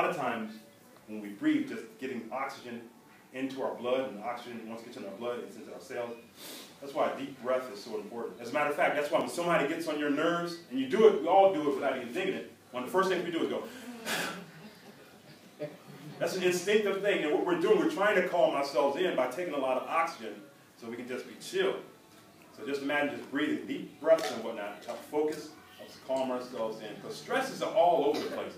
lot of times when we breathe, just getting oxygen into our blood, and oxygen, once it gets in our blood, it's into our cells. That's why a deep breath is so important. As a matter of fact, that's why when somebody gets on your nerves, and you do it, we all do it without even thinking it, one of the first things we do is go. That's an instinctive thing, and what we're doing, we're trying to calm ourselves in by taking a lot of oxygen so we can just be chill. So just imagine just breathing deep breaths and whatnot, help focus, helps calm ourselves in. Because stress is all over the place.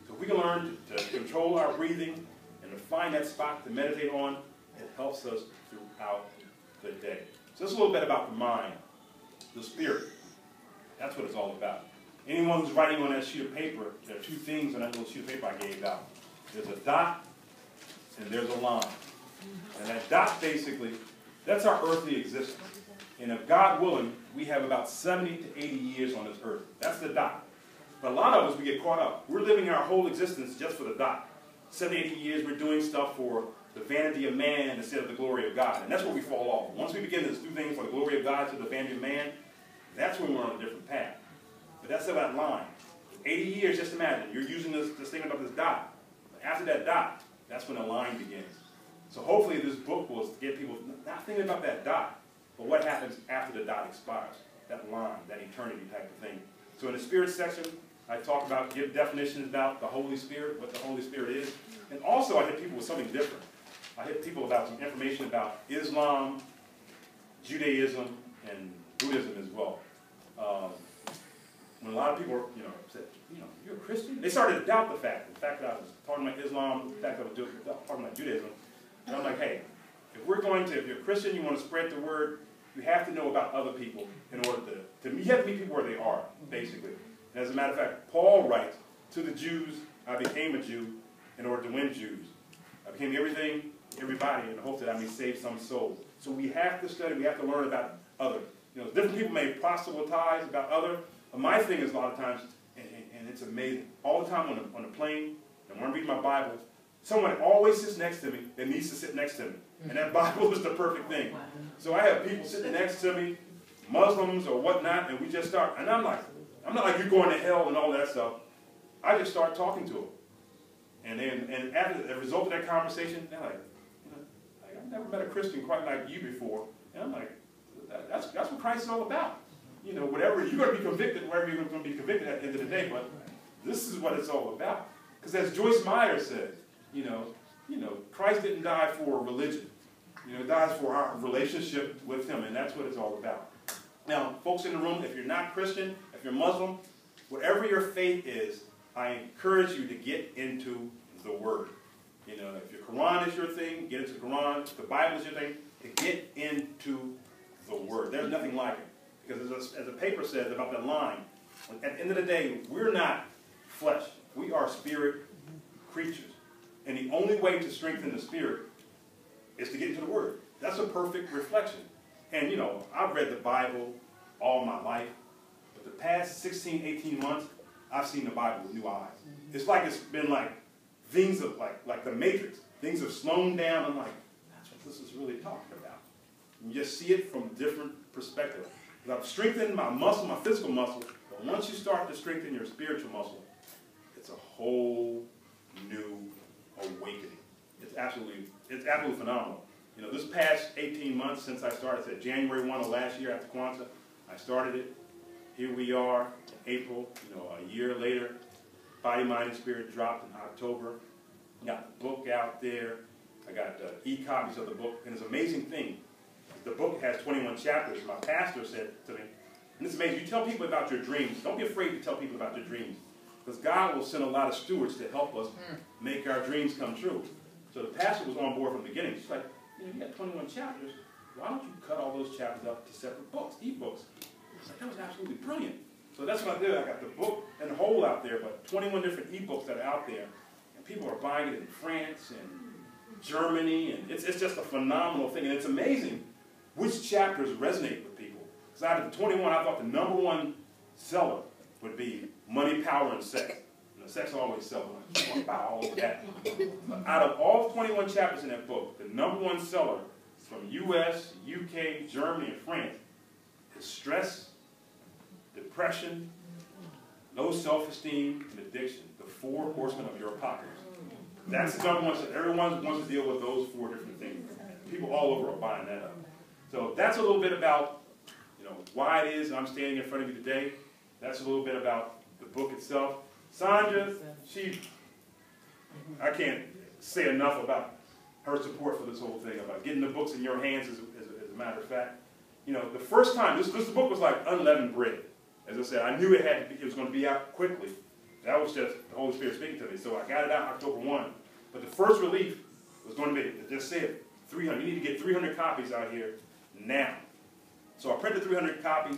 So if we can learn to control our breathing and to find that spot to meditate on, it helps us throughout the day. So just a little bit about the mind, the spirit. That's what it's all about. Anyone who's writing on that sheet of paper, there are two things on that little sheet of paper I gave out. There's a dot and there's a line. And that dot basically, that's our earthly existence. And if God willing, we have about 70 to 80 years on this earth. That's the dot. But a lot of us, we get caught up. We're living our whole existence just for the dot. 70, 80 years, we're doing stuff for the vanity of man instead of the glory of God. And that's where we fall off. Once we begin to do things for the glory of God to the vanity of man, that's when we're on a different path. But that's that line. 80 years, just imagine, you're using this thing about this dot. After that dot, that's when the line begins. So hopefully this book will get people not thinking about that dot, but what happens after the dot expires. That line, that eternity type of thing. So in the spirit section, I talk about, give definitions about the Holy Spirit, what the Holy Spirit is. And also I hit people with something different. I hit people about some information about Islam, Judaism, and Buddhism as well. When a lot of people, said, you're a Christian? They started to doubt the fact that I was talking about Islam, the fact that I was talking about Judaism. And I'm like, hey, if you're a Christian, you want to spread the word, you have to know about other people in order you have to meet people where they are, basically. And as a matter of fact, Paul writes, to the Jews, I became a Jew in order to win Jews. I became everything, everybody, in the hope that I may save some souls. So we have to study, we have to learn about others. Different people may proselytize about others. My thing is a lot of times, and it's amazing, all the time on a plane, and when I read my Bible, someone always sits next to me that needs to sit next to me. And that Bible is the perfect thing. So I have people sitting next to me, Muslims or whatnot, and we just start, and I'm not like you're going to hell and all that stuff. I just start talking to them. And after the result of that conversation, they're like, I've never met a Christian quite like you before. And I'm like, that's what Christ is all about. Whatever, you're going to be convicted, wherever you're going to be convicted at the end of the day, but this is what it's all about. Because as Joyce Meyer said, Christ didn't die for religion. He dies for our relationship with him, and that's what it's all about. Now, folks in the room, if you're not Christian, if you're Muslim, whatever your faith is, I encourage you to get into the Word. If your Quran is your thing, get into the Quran. If the Bible is your thing, to get into the Word. There's nothing like it. Because as the paper says about the line, at the end of the day, we're not flesh. We are spirit creatures. And the only way to strengthen the spirit is to get into the Word. That's a perfect reflection. And, I've read the Bible all my life. But the past 16, 18 months, I've seen the Bible with new eyes. It's like it's been like things of, like the Matrix. Things have slowed down. I'm like, that's what this is really talking about. And you just see it from a different perspective. I've strengthened my muscle, my physical muscle, but once you start to strengthen your spiritual muscle, it's a whole new awakening. It's absolutely phenomenal. This past 18 months since I started, said January 1 of last year after Kwanzaa, I started it. Here we are in April, a year later. Body, Mind, and Spirit dropped in October. Got the book out there. I got e-copies of the book, and it's an amazing thing. The book has 21 chapters. My pastor said to me, and it's amazing, you tell people about your dreams. Don't be afraid to tell people about your dreams. Because God will send a lot of stewards to help us make our dreams come true. So the pastor was on board from the beginning. She's like, you got 21 chapters. Why don't you cut all those chapters up to separate books, e-books? I was like, that was absolutely brilliant. So that's what I did. I got the book and the whole out there, but 21 different e-books that are out there. And people are buying it in France and Germany. And it's just a phenomenal thing. And it's amazing which chapters resonate with people. Because out of the 21, I thought the #1 seller would be Money, Power, and Sex. Sex always sells. I want to buy all of that. But out of all 21 chapters in that book, the #1 seller from U.S., UK, Germany, and France is stress, depression, low self-esteem, and addiction. the 4 horsemen of your apocalypse. That's the number one. Everyone wants to deal with those 4 different things. People all over are buying that up. So that's a little bit about, you know, why it is I'm standing in front of you today. That's a little bit about the book itself. Sandra, I can't say enough about her support for this whole thing, about getting the books in your hands as a matter of fact. You know, the first time, this book was like unleavened bread. As I said, I knew it was going to be out quickly. That was just the Holy Spirit speaking to me. So I got it out October 1. But the first relief was going to be, it just said, 300. You need to get 300 copies out here now. So I printed 300 copies,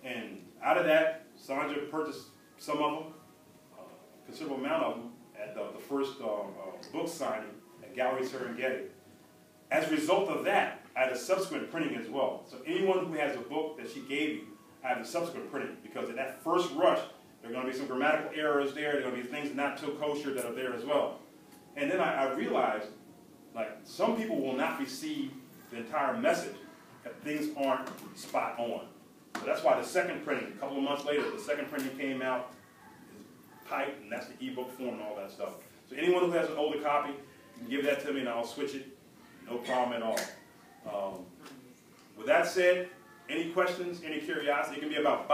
and out of that, Sandra purchased some of them, a considerable amount of them, at the first book signing at Gallery Serengeti. As a result of that, I had a subsequent printing as well. So anyone who has a book that she gave you, I have a subsequent printing, because in that first rush, there are going to be some grammatical errors there. There are going to be things not so kosher that are there as well. And then I realized, like, some people will not receive the entire message if things aren't spot on. So that's why the second printing, a couple of months later, the second printing came out, is typed, and that's the ebook form and all that stuff. So anyone who has an older copy, you can give that to me and I'll switch it. No problem at all. With that said, any questions, any curiosity? It can be about